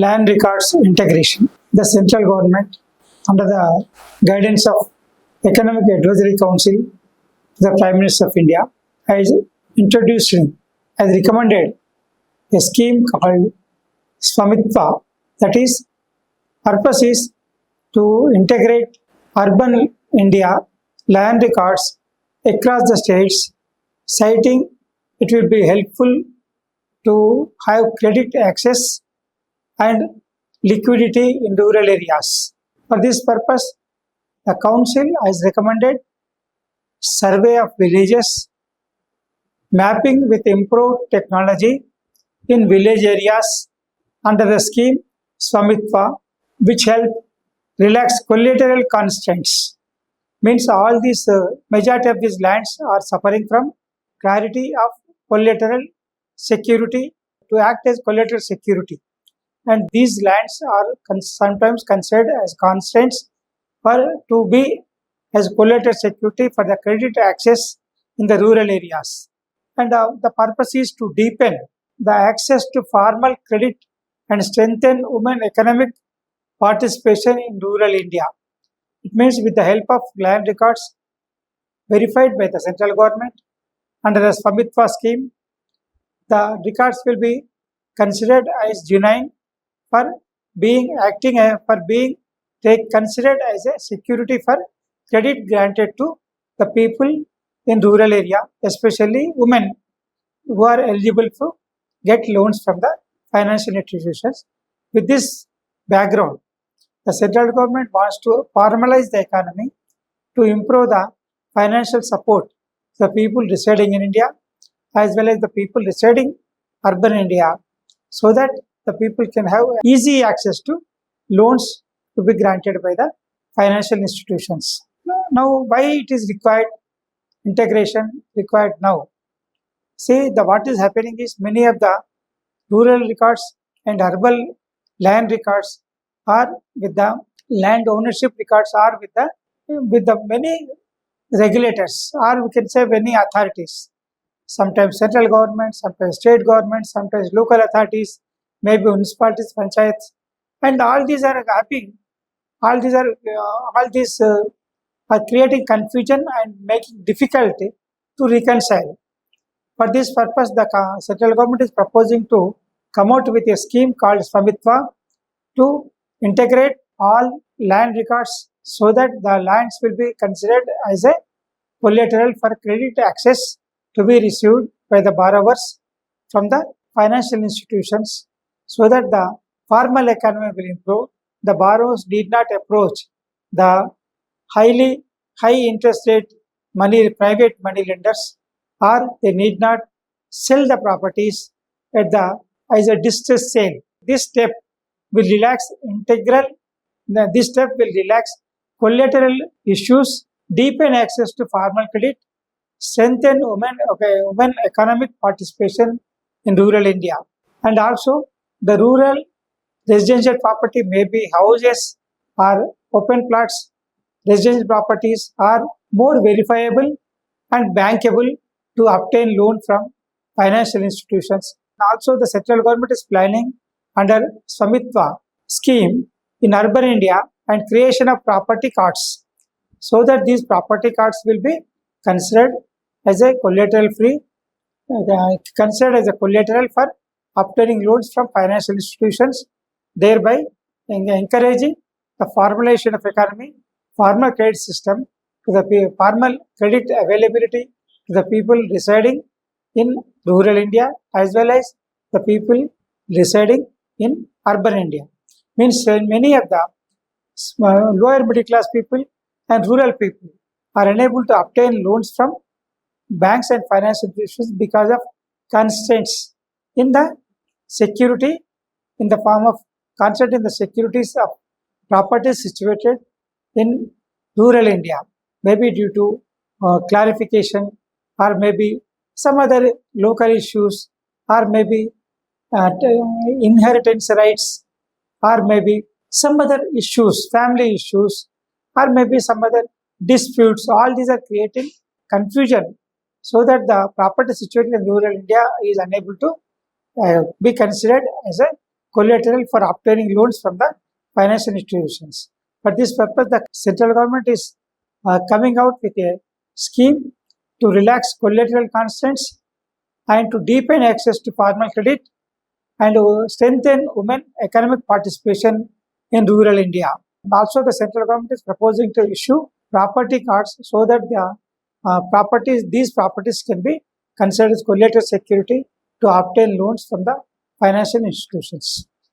Land records integration. The central government, under the guidance of Economic Advisory Council, the Prime Minister of India, has introduced, has recommended a scheme called Swamitva. That is, purpose is to integrate urban India land records across the states, citing it will be helpful to have credit access and liquidity in rural areas. For this purpose, the Council has recommended survey of villages, mapping with improved technology in village areas under the scheme Swamitva, which help relax collateral constraints. Means all these majority of these lands are suffering from clarity of collateral security to act as collateral security, and these lands are sometimes considered as constraints for to be as collateral security for the credit access in the rural areas. And the purpose is to deepen the access to formal credit and strengthen women economic participation in rural India. It means with the help of land records verified by the central government under the Swamitva scheme, the records will be considered as genuine for being considered as a security for credit granted to the people in rural area, especially women who are eligible to get loans from the financial institutions. With this background, the central government wants to formalize the economy to improve the financial support to the people residing in India as well as the people residing urban India, so that the people can have easy access to loans to be granted by the financial institutions. Now, why it is required, integration required now? See, what is happening is many of the rural records and urban land records are with the land ownership records are with the many regulators, or we can say many authorities. Sometimes central government, sometimes state government, sometimes local authorities, maybe municipalities, panchayats, and all these are happening. All these are creating confusion and making difficulty to reconcile. For this purpose, the central government is proposing to come out with a scheme called Swamitva to integrate all land records so that the lands will be considered as a collateral for credit access to be received by the borrowers from the financial institutions, so that the formal economy will improve. The borrowers need not approach the high interest rate private money lenders, or they need not sell the properties as a distress sale. This step will relax collateral issues, deepen access to formal credit, strengthen women economic participation in rural India. And also the rural residential property may be houses or open plots. Residential properties are more verifiable and bankable to obtain loan from financial institutions. Also, the central government is planning under Swamitva scheme in urban India and creation of property cards, so that these property cards will be considered as a collateral for obtaining loans from financial institutions, thereby encouraging the formulation of economy, formal credit system to the formal credit availability to the people residing in rural India as well as the people residing in urban India. Means many of the lower middle class people and rural people are unable to obtain loans from banks and financial institutions because of constraints in the security in the form of constraint in the securities of properties situated in rural India, maybe due to clarification, or maybe some other local issues, or maybe inheritance rights, or maybe some other issues, family issues, or maybe some other disputes. All these are creating confusion, so that the property situated in rural India is unable to be considered as a collateral for obtaining loans from the financial institutions. For this purpose, the central government is coming out with a scheme to relax collateral constraints and to deepen access to formal credit and strengthen women economic participation in rural India. Also, the central government is proposing to issue property cards so that these properties can be considered as collateral security to obtain loans from the financial institutions.